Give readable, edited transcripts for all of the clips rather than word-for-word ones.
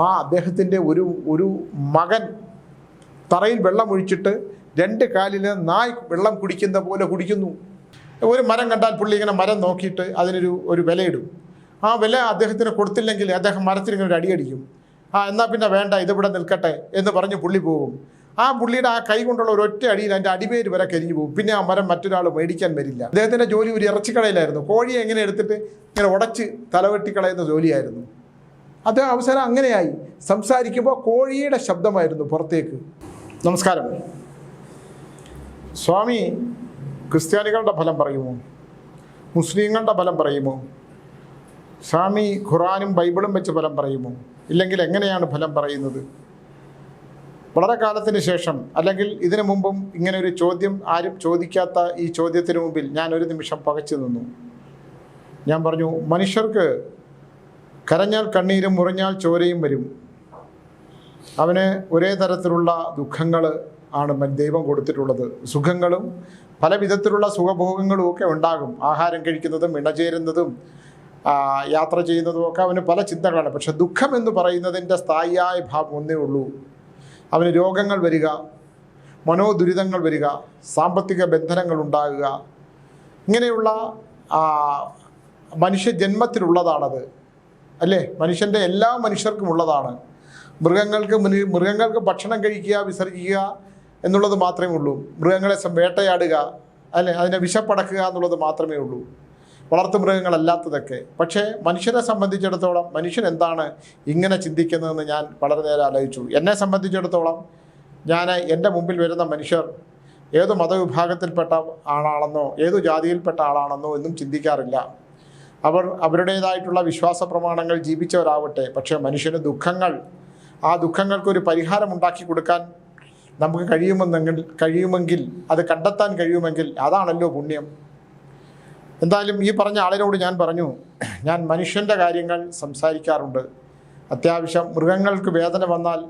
ആ അദ്ദേഹത്തിൻ്റെ ഒരു മകൻ തറയിൽ വെള്ളമൊഴിച്ചിട്ട് 2 കാലിൽ നായ് വെള്ളം കുടിക്കുന്ന പോലെ കുടിക്കുന്നു. ഒരു മരം കണ്ടാൽ പുള്ളി ഇങ്ങനെ മരം നോക്കിയിട്ട് അതിനൊരു വിലയിടും. ആ വില അദ്ദേഹത്തിന് കൊടുത്തില്ലെങ്കിൽ അദ്ദേഹം മരത്തിന് ഇങ്ങനെ ഒരു അടിയടിക്കും. എന്നാൽ പിന്നെ വേണ്ട, ഇതിവിടെ നിൽക്കട്ടെ എന്ന് പറഞ്ഞ് പുള്ളി പോകും. ആ പുള്ളിയുടെ ആ കൈ കൊണ്ടുള്ള ഒരൊറ്റ അടിയിൽ അതിൻ്റെ അടിവേര് വരെ കരിഞ്ഞു പോകും. പിന്നെ ആ മരം മറ്റൊരാൾ മേടിക്കാൻ വരില്ല. അദ്ദേഹത്തിൻ്റെ ജോലി ഒരു ഇറച്ചിക്കടയിലായിരുന്നു. കോഴിയെ എങ്ങനെ എടുത്തിട്ട് ഇങ്ങനെ ഉടച്ച് തലവെട്ടിക്കളയുന്ന ജോലിയായിരുന്നു. അത് അവസരം അങ്ങനെയായി. സംസാരിക്കുമ്പോൾ കോഴിയുടെ ശബ്ദമായിരുന്നു പുറത്തേക്ക്. നമസ്കാരം. സ്വാമി ക്രിസ്ത്യാനികളുടെ ഫലം പറയുമോ? മുസ്ലിങ്ങളുടെ ഫലം പറയുമോ? സ്വാമി ഖുറാനും ബൈബിളും വെച്ച് ഫലം പറയുമോ? ഇല്ലെങ്കിൽ എങ്ങനെയാണ് ഫലം പറയുന്നത്? വളരെ കാലത്തിന് ശേഷം, അല്ലെങ്കിൽ ഇതിനു മുമ്പും ഇങ്ങനെ ഒരു ചോദ്യം ആരും ചോദിക്കാത്ത ഈ ചോദ്യത്തിന് മുമ്പിൽ ഞാൻ ഒരു നിമിഷം പകച്ചു നിന്നു. ഞാൻ പറഞ്ഞു, മനുഷ്യർക്ക് കരഞ്ഞാൽ കണ്ണീരും മുറിഞ്ഞാൽ ചോരയും വരും. അവന് ഒരേ തരത്തിലുള്ള ദുഃഖങ്ങൾ ആണ് ദൈവം കൊടുത്തിട്ടുള്ളത്. സുഖങ്ങളും പല വിധത്തിലുള്ള സുഖഭോഗങ്ങളും ഒക്കെ ഉണ്ടാകും. ആഹാരം കഴിക്കുന്നതും ഇണചേരുന്നതും യാത്ര ചെയ്യുന്നതും ഒക്കെ അവന് പല ചിന്തകളാണ്. പക്ഷെ ദുഃഖം എന്ന് പറയുന്നതിൻ്റെ സ്ഥായിയായ ഭാവം ഒന്നേ ഉള്ളൂ. അവന് രോഗങ്ങൾ വരിക, മനോദുരിതങ്ങൾ വരിക, സാമ്പത്തിക ബന്ധനങ്ങൾ ഉണ്ടാകുക. ഇങ്ങനെയുള്ള മനുഷ്യജന്മത്തിലുള്ളതാണത്, അല്ലേ? മനുഷ്യൻ്റെ എല്ലാ മനുഷ്യർക്കും ഉള്ളതാണ്. മൃഗങ്ങൾക്ക് ഭക്ഷണം കഴിക്കുക, വിസർജിക്കുക എന്നുള്ളത് മാത്രമേ ഉള്ളൂ. മൃഗങ്ങളെ വേട്ടയാടുക, അല്ലെ, അതിനെ വിശപ്പടക്കുക എന്നുള്ളത് മാത്രമേ ഉള്ളൂ. വളർത്തു മൃഗങ്ങളല്ലാത്തതൊക്കെ. പക്ഷേ മനുഷ്യനെ സംബന്ധിച്ചിടത്തോളം മനുഷ്യൻ എന്താണ് ഇങ്ങനെ ചിന്തിക്കുന്നതെന്ന് ഞാൻ വളരെ നേരം ആലോചിച്ചു. എന്നെ സംബന്ധിച്ചിടത്തോളം എൻ്റെ മുമ്പിൽ വരുന്ന മനുഷ്യർ ഏത് മതവിഭാഗത്തിൽപ്പെട്ട ആളാണെന്നോ ഏതു ജാതിയിൽപ്പെട്ട ആളാണെന്നോ എന്നും ചിന്തിക്കാറില്ല. അവർ അവരുടേതായിട്ടുള്ള വിശ്വാസ പ്രമാണങ്ങൾ ജീവിച്ചവരാവട്ടെ. പക്ഷേ മനുഷ്യന് ദുഃഖങ്ങൾ, ആ ദുഃഖങ്ങൾക്കൊരു പരിഹാരം ഉണ്ടാക്കി കൊടുക്കാൻ നമുക്ക് കഴിയുമെങ്കിൽ അത് കണ്ടെത്താൻ കഴിയുമെങ്കിൽ അതാണല്ലോ പുണ്യം. എന്തായാലും ഈ പറഞ്ഞ ആളിനോട് ഞാൻ പറഞ്ഞു, ഞാൻ മനുഷ്യൻ്റെ കാര്യങ്ങൾ സംസാരിക്കാറുണ്ട്. അത്യാവശ്യം മൃഗങ്ങൾക്ക് വേദന വന്നാൽ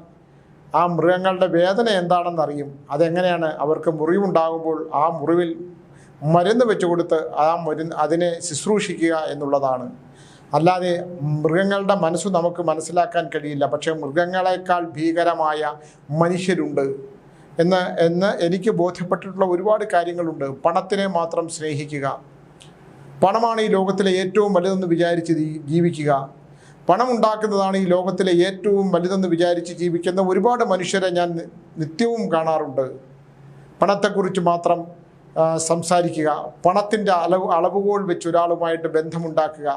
ആ മൃഗങ്ങളുടെ വേദന എന്താണെന്നറിയും. അതെങ്ങനെയാണ് അവർക്ക് മുറിവുണ്ടാകുമ്പോൾ ആ മുറിവിൽ മരുന്ന് വെച്ച് കൊടുത്ത് അതിനെ ശുശ്രൂഷിക്കുക എന്നുള്ളതാണ്. അല്ലാതെ മൃഗങ്ങളുടെ മനസ്സ് നമുക്ക് മനസ്സിലാക്കാൻ കഴിയില്ല. പക്ഷേ മൃഗങ്ങളെക്കാൾ ഭീകരമായ മനുഷ്യരുണ്ട് എന്ന് എനിക്ക് ബോധ്യപ്പെട്ടിട്ടുള്ള ഒരുപാട് കാര്യങ്ങളുണ്ട്. പണത്തിനെ മാത്രം സ്നേഹിക്കുക, പണമാണ് ഈ ലോകത്തിലെ ഏറ്റവും വലുതെന്ന് വിചാരിച്ച് ജീവിക്കുക, പണം ഉണ്ടാക്കുന്നതാണ് ഈ ലോകത്തിലെ ഏറ്റവും വലുതെന്ന് വിചാരിച്ച് ജീവിക്കുന്ന ഒരുപാട് മനുഷ്യരെ ഞാൻ നിത്യവും കാണാറുണ്ട്. പണത്തെക്കുറിച്ച് മാത്രം സംസാരിക്കുക, പണത്തിൻ്റെ അളവുകോൽ വെച്ച് ഒരാളുമായിട്ട് ബന്ധമുണ്ടാക്കുക.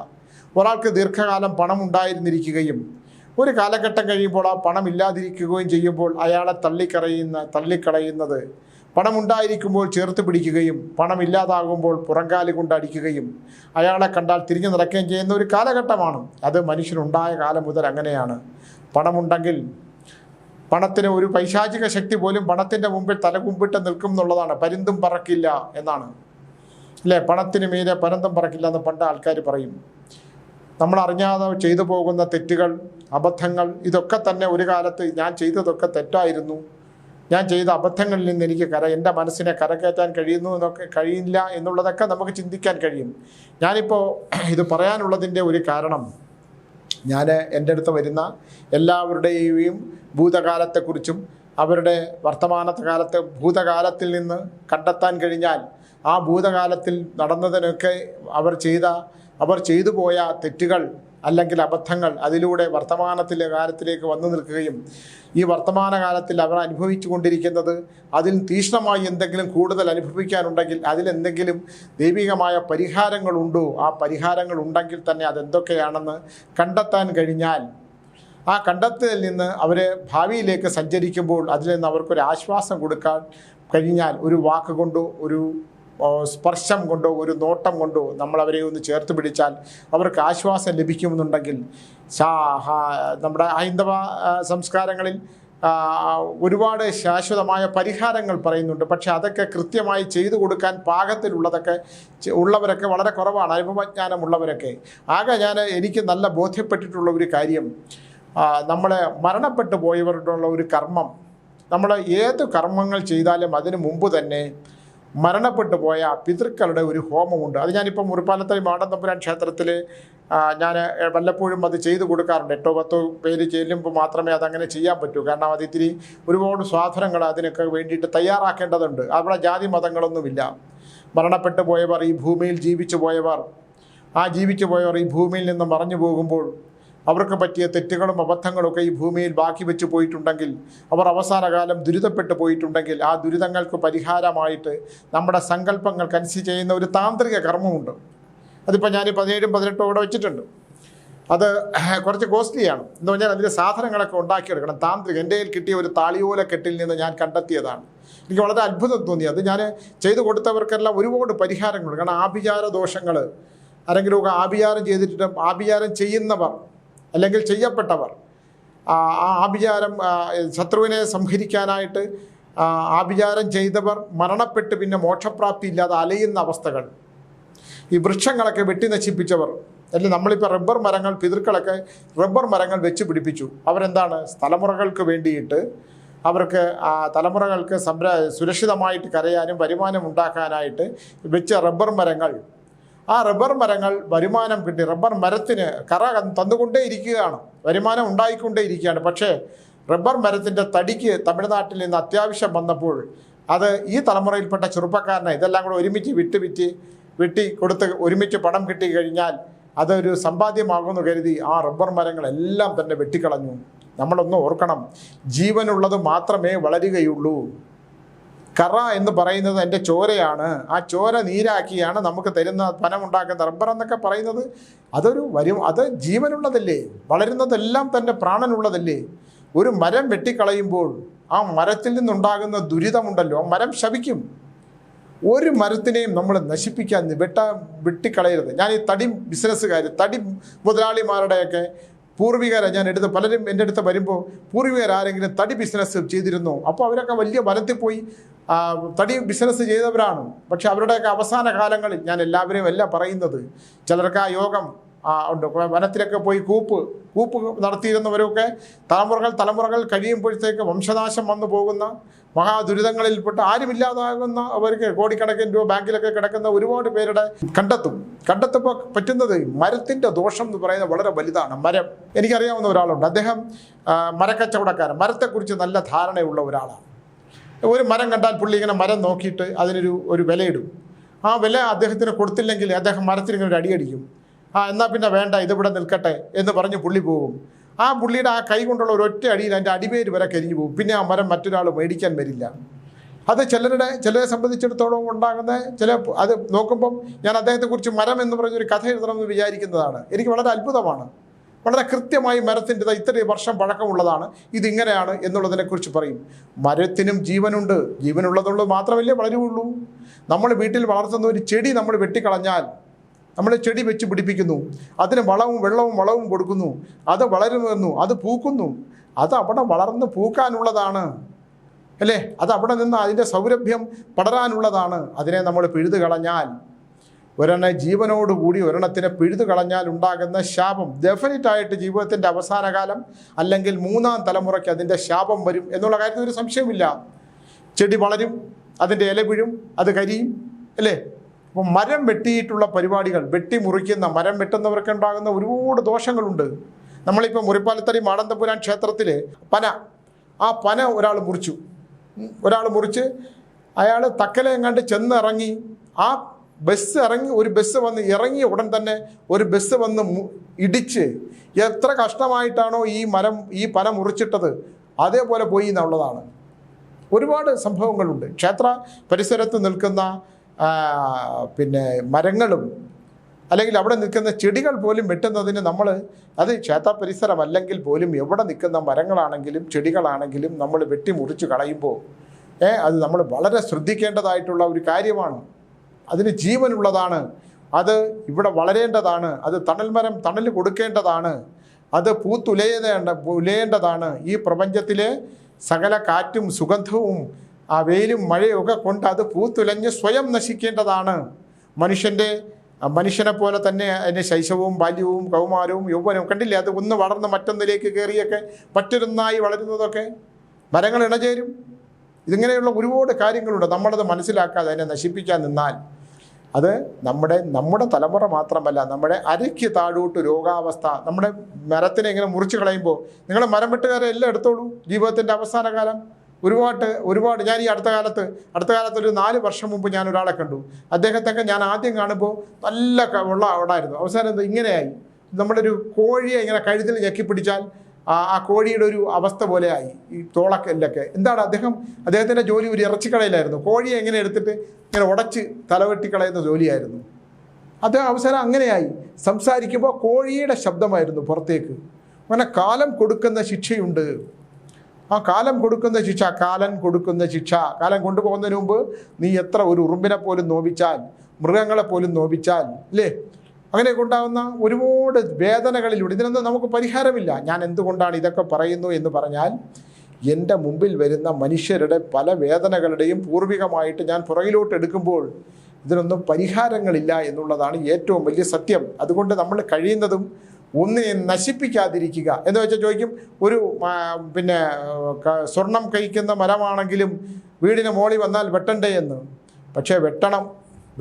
ഒരാൾക്ക് ദീർഘകാലം പണം ഉണ്ടായിരുന്നിരിക്കുകയും ഒരു കാലഘട്ടം കഴിയുമ്പോൾ ആ പണം ഇല്ലാതിരിക്കുകയും ചെയ്യുമ്പോൾ അയാളെ തള്ളിക്കളയുന്നത്, പണമുണ്ടായിരിക്കുമ്പോൾ ചേർത്ത് പിടിക്കുകയും പണമില്ലാതാകുമ്പോൾ പുറംകാലി കൊണ്ട് അടിക്കുകയും അയാളെ കണ്ടാൽ തിരിഞ്ഞു നടക്കുകയും ചെയ്യുന്ന ഒരു കാലഘട്ടമാണ്. അത് മനുഷ്യനുണ്ടായ കാലം മുതൽ അങ്ങനെയാണ്. പണമുണ്ടെങ്കിൽ പണത്തിന് ഒരു പൈശാചിക ശക്തി പോലും പണത്തിൻ്റെ മുമ്പിൽ തലകുമ്പിട്ട് നിൽക്കും എന്നുള്ളതാണ്. പരുന്തും പറക്കില്ല എന്നാണ്, അല്ലേ? പണത്തിന് മീതെ പരുന്തും പറക്കില്ല എന്ന് പണ്ട് ആൾക്കാർ പറയും. നമ്മൾ അറിഞ്ഞാതെ ചെയ്തു പോകുന്ന തെറ്റുകൾ, അബദ്ധങ്ങൾ, ഇതൊക്കെ തന്നെ ഒരു കാലത്ത് ഞാൻ ചെയ്തതൊക്കെ തെറ്റായിരുന്നു, ഞാൻ ചെയ്ത അബദ്ധങ്ങളിൽ നിന്ന് എനിക്ക് എൻ്റെ മനസ്സിനെ കരകയറ്റാൻ കഴിയില്ല എന്നുള്ളതൊക്കെ നമുക്ക് ചിന്തിക്കാൻ കഴിയും. ഞാനിപ്പോൾ ഇത് പറയാനുള്ളതിൻ്റെ ഒരു കാരണം, ഞാൻ എൻ്റെ അടുത്ത് വരുന്ന എല്ലാവരുടെയും ഭൂതകാലത്തെക്കുറിച്ചും അവരുടെ ഭൂതകാലത്തിൽ നിന്ന് കണ്ടെത്താൻ കഴിഞ്ഞാൽ ആ ഭൂതകാലത്തിൽ നടന്നതിനൊക്കെ അവർ ചെയ്തു പോയ തെറ്റുകൾ അല്ലെങ്കിൽ അബദ്ധങ്ങൾ അതിലൂടെ വർത്തമാനത്തിലെ കാലത്തിലേക്ക് വന്നു നിൽക്കുകയും ഈ വർത്തമാനകാലത്തിൽ അവർ അനുഭവിച്ചു കൊണ്ടിരിക്കുന്നത് അതിൽ തീക്ഷ്ണമായി എന്തെങ്കിലും കൂടുതൽ അനുഭവിക്കാനുണ്ടെങ്കിൽ അതിലെന്തെങ്കിലും ദൈവികമായ പരിഹാരങ്ങളുണ്ടോ, ആ പരിഹാരങ്ങൾ ഉണ്ടെങ്കിൽ തന്നെ അതെന്തൊക്കെയാണെന്ന് കണ്ടെത്താൻ കഴിഞ്ഞാൽ ആ കണ്ടെത്തലിൽ നിന്ന് അവർ ഭാവിയിലേക്ക് സഞ്ചരിക്കുമ്പോൾ അതിൽ നിന്ന് അവർക്കൊരു ആശ്വാസം കൊടുക്കാൻ കഴിഞ്ഞാൽ, ഒരു വാക്ക് കൊണ്ടോ ഒരു സ്പർശം കൊണ്ടോ ഒരു നോട്ടം കൊണ്ടോ നമ്മളവരെ ഒന്ന് ചേർത്ത് പിടിച്ചാൽ അവർക്ക് ആശ്വാസം ലഭിക്കുമെന്നുണ്ടെങ്കിൽ, നമ്മുടെ ഹൈന്ദവ സംസ്കാരങ്ങളിൽ ഒരുപാട് ശാശ്വതമായ പരിഹാരങ്ങൾ പറയുന്നുണ്ട്. പക്ഷെ അതൊക്കെ കൃത്യമായി ചെയ്തു കൊടുക്കാൻ പാകത്തിലുള്ളതൊക്കെ ഉള്ളവരൊക്കെ വളരെ കുറവാണ്, അനുഭവജ്ഞാനമുള്ളവരൊക്കെ. ആകെ എനിക്ക് നല്ല ബോധ്യപ്പെട്ടിട്ടുള്ള ഒരു കാര്യം, നമ്മളെ മരണപ്പെട്ടു പോയവരുടെ ഒരു കർമ്മം, നമ്മൾ ഏത് കർമ്മങ്ങൾ ചെയ്താലും അതിനു മുമ്പ് തന്നെ മരണപ്പെട്ടു പോയ പിതൃക്കളുടെ ഒരു ഹോമമുണ്ട്. അത് ഞാനിപ്പോൾ മുറിപ്പാലത്തൈ മാടൻ തമ്പുരാൻ ക്ഷേത്രത്തിൽ ഞാൻ വല്ലപ്പോഴും അത് ചെയ്തു കൊടുക്കാറുണ്ട്. 8-10 പേര് ചെല്ലുമ്പോൾ മാത്രമേ അതങ്ങനെ ചെയ്യാൻ പറ്റൂ. കാരണം അത് ഇത്തിരി ഒരുപാട് സാധനങ്ങൾ അതിനൊക്കെ വേണ്ടിയിട്ട് തയ്യാറാക്കേണ്ടതുണ്ട്. അവിടെ ജാതി മതങ്ങളൊന്നുമില്ല. മരണപ്പെട്ടു പോയവർ, ഈ ഭൂമിയിൽ ജീവിച്ചു പോയവർ ഈ ഭൂമിയിൽ നിന്ന് മറഞ്ഞു പോകുമ്പോൾ അവർക്ക് പറ്റിയ തെറ്റുകളും അബദ്ധങ്ങളൊക്കെ ഈ ഭൂമിയിൽ ബാക്കി വെച്ച് പോയിട്ടുണ്ടെങ്കിൽ, അവർ അവസാനകാലം ദുരിതപ്പെട്ടു പോയിട്ടുണ്ടെങ്കിൽ, ആ ദുരിതങ്ങൾക്ക് പരിഹാരമായിട്ട് നമ്മുടെ സങ്കല്പങ്ങൾക്കനുസരിച്ച് ചെയ്യുന്ന ഒരു താന്ത്രിക കർമ്മമുണ്ട്. അതിപ്പോൾ ഞാൻ 17-18 ഇവിടെ വെച്ചിട്ടുണ്ട്. അത് കുറച്ച് കോസ്റ്റ്ലിയാണ്. എന്ന് പറഞ്ഞാൽ അതിൻ്റെ സാധനങ്ങളൊക്കെ ഉണ്ടാക്കിയെടുക്കണം. താന്ത്രിക എൻ്റെ കയ്യിൽ കിട്ടിയ ഒരു താളിയോലക്കെട്ടിൽ നിന്ന് ഞാൻ കണ്ടെത്തിയതാണ്. എനിക്ക് വളരെ അത്ഭുതം തോന്നി. അത് ഞാൻ ചെയ്തു കൊടുത്തവർക്കെല്ലാം ഒരുപാട് പരിഹാരങ്ങളുണ്ട്. കാരണം ആഭിചാര ദോഷങ്ങൾ, ആരെങ്കിലുമൊക്കെ ആഭിചാരം ചെയ്തിട്ട്, ആഭിചാരം ചെയ്യുന്നവർ അല്ലെങ്കിൽ ചെയ്യപ്പെട്ടവർ, ആ ആഭിചാരം ശത്രുവിനെ സംഹരിക്കാനായിട്ട് ആഭിചാരം ചെയ്തവർ മരണപ്പെട്ട് പിന്നെ മോക്ഷപ്രാപ്തി ഇല്ലാതെ അലയുന്ന അവസ്ഥകൾ, ഈ വൃക്ഷങ്ങളൊക്കെ വെട്ടി നശിപ്പിച്ചവർ, അല്ലെങ്കിൽ നമ്മളിപ്പോൾ റബ്ബർ മരങ്ങൾ, പിതൃക്കളൊക്കെ റബ്ബർ മരങ്ങൾ വെച്ച് പിടിപ്പിച്ചു. അവരെന്താണ്, തലമുറകൾക്ക് വേണ്ടിയിട്ട്, അവർക്ക് തലമുറകൾക്ക് സുരക്ഷിതമായിട്ട് കരയാനും വരുമാനം ഉണ്ടാക്കാനായിട്ട് വെച്ച റബ്ബർ മരങ്ങൾ, ആ റബ്ബർ മരങ്ങൾ വരുമാനം കിട്ടി, റബ്ബർ മരത്തിന് കറ തന്നുകൊണ്ടേ ഇരിക്കുകയാണ്, വരുമാനം ഉണ്ടായിക്കൊണ്ടേ ഇരിക്കുകയാണ്. പക്ഷേ റബ്ബർ മരത്തിൻ്റെ തടിക്ക് തമിഴ്നാട്ടിൽ നിന്ന് അത്യാവശ്യം വന്നപ്പോൾ അത് ഈ തലമുറയിൽപ്പെട്ട ചെറുപ്പക്കാരനെ ഇതെല്ലാം കൂടെ ഒരുമിച്ച് വെട്ടി കൊടുത്ത് ഒരുമിച്ച് പണം കിട്ടി കഴിഞ്ഞാൽ അതൊരു സമ്പാദ്യമാകുമെന്ന് കരുതി ആ റബ്ബർ മരങ്ങളെല്ലാം തന്നെ വെട്ടിക്കളഞ്ഞു. നമ്മളൊന്ന് ഓർക്കണം, ജീവനുള്ളത് മാത്രമേ വളരുകയുള്ളൂ. കറ എന്ന് പറയുന്നത് എൻ്റെ ചോരയാണ്. ആ ചോര നീരാക്കിയാണ് നമുക്ക് തരുന്ന പനമുണ്ടാക്കുന്ന റബ്ബർ എന്നൊക്കെ പറയുന്നത്. അത് ജീവനുള്ളതല്ലേ, വളരുന്നതെല്ലാം തന്നെ പ്രാണനുള്ളതല്ലേ. ഒരു മരം വെട്ടിക്കളയുമ്പോൾ ആ മരത്തിൽ നിന്നുണ്ടാകുന്ന ദുരിതമുണ്ടല്ലോ, ആ മരം ശപിക്കും. ഒരു മരത്തിനെയും നമ്മൾ നശിപ്പിക്കാൻ വെട്ടിക്കളയരുത്. ഞാൻ ഈ തടി ബിസിനസ്സുകാർ, തടി മുതലാളിമാരുടെയൊക്കെ പൂർവികരെ ഞാൻ പലരും എൻ്റെ അടുത്ത് വരുമ്പോൾ പൂർവികരാരെങ്കിലും തടി ബിസിനസ് ചെയ്തിരുന്നു. അപ്പോൾ അവരൊക്കെ വലിയ വനത്തിൽ പോയി തടി ബിസിനസ് ചെയ്തവരാണ്. പക്ഷെ അവരുടെയൊക്കെ അവസാന കാലങ്ങളിൽ, ഞാൻ എല്ലാവരെയും അല്ല പറയുന്നത്, ചിലർക്ക് ആ യോഗം ഉണ്ട്, വനത്തിലൊക്കെ പോയി കൂപ്പ് നടത്തിയിരുന്നവരൊക്കെ തലമുറകൾ കഴിയുമ്പോഴത്തേക്ക് വംശനാശം വന്നു പോകുന്ന മഹാദുരിതങ്ങളിൽപ്പെട്ട് ആരുമില്ലാതാകുന്ന, അവർക്ക് കോടിക്കണക്കിന് രൂപ ബാങ്കിലൊക്കെ കിടക്കുന്ന ഒരുപാട് പേരുടെ കണ്ടെത്തുമ്പോൾ പറ്റുന്നത് മരത്തിൻ്റെ ദോഷം എന്ന് പറയുന്നത് വളരെ വലുതാണ്. മരം, എനിക്കറിയാവുന്ന ഒരാളുണ്ട്, അദ്ദേഹം മരക്കച്ചവടക്കാരൻ, മരത്തെക്കുറിച്ച് നല്ല ധാരണയുള്ള ഒരാളാണ്. ഒരു മരം കണ്ടാൽ പുള്ളി ഇങ്ങനെ മരം നോക്കിയിട്ട് അതിനൊരു വിലയിടും. ആ വില അദ്ദേഹത്തിന് കൊടുത്തില്ലെങ്കിൽ അദ്ദേഹം മരത്തിന് ഇങ്ങനെ ഒരു അടിയടിക്കും. എന്നാൽ പിന്നെ വേണ്ട, ഇതിവിടെ നിൽക്കട്ടെ എന്ന് പറഞ്ഞ് പുള്ളി പോകും. ആ പുള്ളിയുടെ ആ കൈ കൊണ്ടുള്ള ഒരൊറ്റ അടിയിൽ അതിൻ്റെ അടിവേര് വരെ കരിഞ്ഞു പോകും. പിന്നെ ആ മരം മറ്റൊരാൾ മേടിക്കാൻ വരില്ല. അത് ചിലരെ സംബന്ധിച്ചിടത്തോളം ഉണ്ടാകുന്ന അത് നോക്കുമ്പം ഞാൻ അദ്ദേഹത്തെക്കുറിച്ച് മരം എന്ന് പറഞ്ഞൊരു കഥ എഴുതണമെന്ന് വിചാരിക്കുന്നതാണ്. എനിക്ക് വളരെ അത്ഭുതമാണ്. വളരെ കൃത്യമായി മരത്തിൻ്റെ ഇത്രയും വർഷം പഴക്കമുള്ളതാണ്, ഇതിങ്ങനെയാണ് എന്നുള്ളതിനെക്കുറിച്ച് പറയും. മരത്തിനും ജീവനുണ്ട്. ജീവനുള്ളതുള്ളത് മാത്രമല്ലേ വളരുള്ളൂ. നമ്മൾ വീട്ടിൽ വളർത്തുന്ന ഒരു ചെടി നമ്മൾ വെട്ടിക്കളഞ്ഞാൽ, നമ്മൾ ചെടി വെച്ച് പിടിപ്പിക്കുന്നു, അതിന് വെള്ളവും കൊടുക്കുന്നു, അത് വളരുന്നു, അത് പൂക്കുന്നു, അത് അവിടെ വളർന്ന് പൂക്കാനുള്ളതാണ് അല്ലേ, അത് അവിടെ നിന്ന് അതിൻ്റെ സൗരഭ്യം പടരാനുള്ളതാണ്. അതിനെ നമ്മൾ പിഴുതു കളഞ്ഞാൽ, ജീവനോടുകൂടി ഒരെണ്ണത്തിനെ പിഴുതു കളഞ്ഞാൽ ഉണ്ടാകുന്ന ശാപം ഡെഫിനറ്റായിട്ട് ജീവിതത്തിൻ്റെ അവസാന കാലം അല്ലെങ്കിൽ 3-ാം തലമുറയ്ക്ക് അതിൻ്റെ ശാപം വരും എന്നുള്ള കാര്യത്തിൽ ഒരു സംശയമില്ല. ചെടി വളരും, അതിൻ്റെ ഇല വീഴും, അത് കരിയും അല്ലേ. അപ്പോൾ മരം വെട്ടിയിട്ടുള്ള പരിപാടികൾ, മരം വെട്ടുന്നവർക്ക് ഉണ്ടാകുന്ന ഒരുപാട് ദോഷങ്ങളുണ്ട്. നമ്മളിപ്പോൾ മുറിപ്പാലത്തടി മാടന്തപുരാൻ ക്ഷേത്രത്തിൽ ആ പന ഒരാൾ മുറിച്ച് അയാൾ തക്കലെ എങ്ങാണ്ട് ചെന്നിറങ്ങി, ആ ഒരു ബസ് വന്ന് ഇറങ്ങിയ ഉടൻ തന്നെ ഒരു ബസ് വന്ന് ഇടിച്ച്, എത്ര കഷ്ടമായിട്ടാണോ ഈ പന മുറിച്ചിട്ടത് അതേപോലെ പോയി എന്നുള്ളതാണ്. ഒരുപാട് സംഭവങ്ങളുണ്ട്. ക്ഷേത്ര പരിസരത്ത് നിൽക്കുന്ന മരങ്ങളും അല്ലെങ്കിൽ അവിടെ നിൽക്കുന്ന ചെടികൾ പോലും വെട്ടുന്നതിന് അത് ക്ഷേത്ര പരിസരമല്ലെങ്കിൽ പോലും എവിടെ നിൽക്കുന്ന മരങ്ങളാണെങ്കിലും ചെടികളാണെങ്കിലും നമ്മൾ വെട്ടിമുറിച്ച് കളയുമ്പോൾ അത് നമ്മൾ വളരെ ശ്രദ്ധിക്കേണ്ടതായിട്ടുള്ള ഒരു കാര്യമാണ്. അതിന് ജീവനുള്ളതാണ്, അത് ഇവിടെ വളരേണ്ടതാണ്, അത് തണൽ കൊടുക്കേണ്ടതാണ്, അത് ഉലയേണ്ടതാണ്. ഈ പ്രപഞ്ചത്തിലെ സകല കാറ്റും സുഗന്ധവും ആ വെയിലും മഴയൊക്കെ കൊണ്ട് അത് പൂത്തുലഞ്ഞ് സ്വയം നശിക്കേണ്ടതാണ്. മനുഷ്യനെ പോലെ തന്നെ അതിൻ്റെ ശൈശവവും ബാല്യവും കൗമാരവും യൗവനവും കണ്ടില്ലേ, അത് ഒന്ന് വളർന്ന് മറ്റൊന്നിലേക്ക് കയറിയൊക്കെ മറ്റൊരുന്നായി വളരുന്നതൊക്കെ മരങ്ങൾ ഇണചേരും. ഇതിങ്ങനെയുള്ള ഒരുപാട് കാര്യങ്ങളുണ്ട്. നമ്മളത് മനസ്സിലാക്കാതെ അതിനെ നശിപ്പിക്കാൻ നിന്നാൽ അത് നമ്മുടെ തലമുറ മാത്രമല്ല, നമ്മുടെ അരയ്ക്ക് താഴോട്ട് രോഗാവസ്ഥ. നമ്മുടെ മരത്തിനെ ഇങ്ങനെ മുറിച്ച് കളയുമ്പോൾ, നിങ്ങൾ മരം വെട്ടുകാരെ എല്ലാം എടുത്തോളൂ. ജീവിതത്തിൻ്റെ അവസാന കാലം ഒരുപാട് ഞാൻ ഈ അടുത്ത കാലത്ത് ഒരു 4 വർഷം മുമ്പ് ഞാൻ ഒരാളെ കണ്ടു. അദ്ദേഹത്തൊക്കെ ഞാൻ ആദ്യം കാണുമ്പോൾ നല്ല ഉള്ള അവിടായിരുന്നു. അവസാനം ഇങ്ങനെയായി. നമ്മളൊരു കോഴിയെ ഇങ്ങനെ കഴുത്തിൽ ഞെക്കിപ്പിടിച്ചാൽ ആ കോഴിയുടെ ഒരു അവസ്ഥ പോലെയായി ഈ തോളക്കല്ലൊക്കെ. എന്താണ് അദ്ദേഹത്തിൻ്റെ ജോലി ഒരു ഇറച്ചിക്കടയിലായിരുന്നു. കോഴിയെ എങ്ങനെ എടുത്തിട്ട് ഇങ്ങനെ ഉടച്ച് തലവെട്ടിക്കളയുന്ന ജോലിയായിരുന്നു. അത് അവസാനം അങ്ങനെയായി. സംസാരിക്കുമ്പോൾ കോഴിയുടെ ശബ്ദമായിരുന്നു പുറത്തേക്ക്. അങ്ങനെ കാലം കൊടുക്കുന്ന ശിക്ഷയുണ്ട്. ആ കാലം കൊടുക്കുന്ന ശിക്ഷ, കാലം കൊണ്ടുപോകുന്നതിന് മുമ്പ് നീ എത്ര ഒരു ഉറുമ്പിനെ പോലും നോവിച്ചാൽ, മൃഗങ്ങളെ പോലും നോവിച്ചാൽ, അല്ലേ, അങ്ങനെയൊക്കെ ഉണ്ടാകുന്ന ഒരുപാട് വേദനകളിലൂടെ ഇതിനൊന്നും നമുക്ക് പരിഹാരമില്ല. ഞാൻ എന്തുകൊണ്ടാണ് ഇതൊക്കെ പറയുന്നു എന്ന് പറഞ്ഞാൽ, എൻ്റെ മുമ്പിൽ വരുന്ന മനുഷ്യരുടെ പല വേദനകളുടെയും പൂർവികമായിട്ട് ഞാൻ പുറകിലോട്ട് എടുക്കുമ്പോൾ ഇതിനൊന്നും പരിഹാരങ്ങളില്ല എന്നുള്ളതാണ് ഏറ്റവും വലിയ സത്യം. അതുകൊണ്ട് നമ്മൾ കഴിയുന്നതും ഒന്നിനെ നശിപ്പിക്കാതിരിക്കുക. എന്ന് വെച്ചാൽ ചോദിക്കും, ഒരു സ്വർണം കഴിക്കുന്ന മരമാണെങ്കിലും വീടിന് മോളി വന്നാൽ വെട്ടണ്ടേ എന്ന്. പക്ഷേ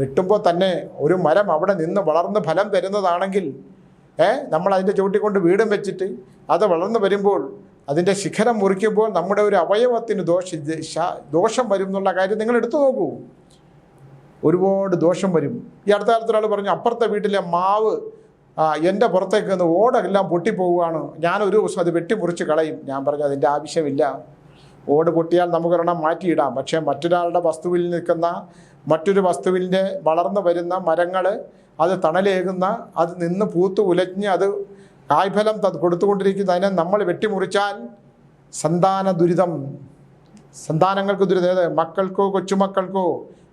വെട്ടുമ്പോൾ തന്നെ ഒരു മരം അവിടെ നിന്ന് വളർന്ന് ഫലം തരുന്നതാണെങ്കിൽ നമ്മൾ അതിൻ്റെ ചുവട്ടിക്കൊണ്ട് വീടും വെച്ചിട്ട് അത് വളർന്നു വരുമ്പോൾ അതിൻ്റെ ശിഖരം മുറിക്കുമ്പോൾ നമ്മുടെ ഒരു അവയവത്തിന് ദോഷം വരും എന്നുള്ള കാര്യം നിങ്ങൾ എടുത്തു നോക്കൂ. ഒരുപാട് ദോഷം വരും. ഈ അടുത്ത കാലത്ത് ഒരാൾ പറഞ്ഞു, അപ്പുറത്തെ വീട്ടിലെ മാവ് എൻ്റെ പുറത്തേക്ക് നിന്ന് ഓടെല്ലാം പൊട്ടിപ്പോവുകയാണ്, ഞാൻ ഒരു ദിവസം അത് വെട്ടിമുറിച്ച് കളയും. ഞാൻ പറഞ്ഞു, അതിൻ്റെ ആവശ്യമില്ല. ഓട് പൊട്ടിയാൽ നമുക്കൊരെണ്ണം മാറ്റിയിടാം. പക്ഷേ മറ്റൊരാളുടെ വസ്തുവിൽ നിൽക്കുന്ന മറ്റൊരു വസ്തുവിൻ്റെ വളർന്നു വരുന്ന മരങ്ങൾ, അത് തണലേകുന്ന, അത് നിന്ന് പൂത്ത് ഉലഞ്ഞ് അത് കായ്ഫലം കൊടുത്തുകൊണ്ടിരിക്കുന്നതിനെ നമ്മൾ വെട്ടിമുറിച്ചാൽ സന്താന ദുരിതം, സന്താനങ്ങൾക്ക് ദുരിതം, മക്കൾക്കോ കൊച്ചുമക്കൾക്കോ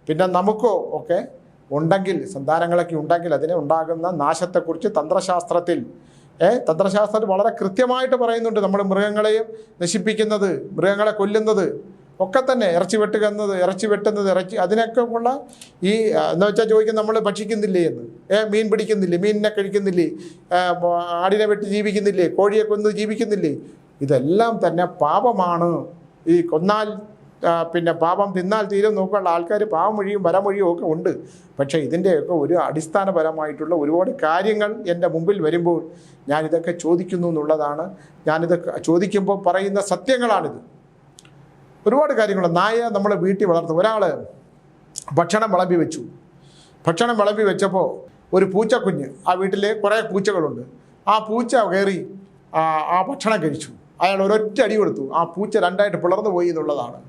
പിന്നെ നമുക്കോ ഒക്കെ ഉണ്ടെങ്കിൽ, സന്താനങ്ങളൊക്കെ ഉണ്ടെങ്കിൽ അതിനെ ഉണ്ടാകുന്ന നാശത്തെക്കുറിച്ച് തന്ത്രശാസ്ത്രത്തിൽ വളരെ കൃത്യമായിട്ട് പറയുന്നുണ്ട്. നമ്മൾ മൃഗങ്ങളെയും നശിപ്പിക്കുന്നത്, മൃഗങ്ങളെ കൊല്ലുന്നത് ഒക്കെ തന്നെ, ഇറച്ചി വെട്ടുന്നത് അതിനൊക്കെ ഉള്ള ഈ എന്ന് വെച്ചാൽ ചോദിക്കും, നമ്മൾ ഭക്ഷിക്കുന്നില്ലേ എന്ന്, മീൻ പിടിക്കുന്നില്ലേ, മീനിനെ കഴിക്കുന്നില്ലേ, ആടിനെ വെട്ടി ജീവിക്കുന്നില്ലേ, കോഴിയെ കൊന്ന് ജീവിക്കുന്നില്ലേ, ഇതെല്ലാം തന്നെ പാപമാണ്. ഈ കൊന്നാൽ പാപം തിന്നാൽ തീരും നോക്കാനുള്ള ആൾക്കാർ പാപം വഴിയും വരമൊഴിയും ഒക്കെ ഉണ്ട്. പക്ഷേ ഇതിൻ്റെയൊക്കെ ഒരു അടിസ്ഥാനപരമായിട്ടുള്ള ഒരുപാട് കാര്യങ്ങൾ എൻ്റെ മുമ്പിൽ വരുമ്പോൾ ഞാനിതൊക്കെ ചോദിക്കുന്നു എന്നുള്ളതാണ്. ഞാനിതൊക്കെ ചോദിക്കുമ്പോൾ പറയുന്ന സത്യങ്ങളാണിത്. ഒരുപാട് കാര്യങ്ങളുണ്ട്. നായ നമ്മൾ വീട്ടിൽ വളർത്തും. ഒരാൾ ഭക്ഷണം വിളമ്പി വെച്ചപ്പോൾ ഒരു പൂച്ചക്കുഞ്ഞ്, ആ വീട്ടിൽ കുറേ പൂച്ചകളുണ്ട്, ആ പൂച്ച കയറി ആ ഭക്ഷണം കഴിച്ചു. അയാൾ ഒരൊറ്റ അടി കൊടുത്തു. ആ പൂച്ച 2ആയിട്ട് പിളർന്നു പോയി എന്നുള്ളതാണ്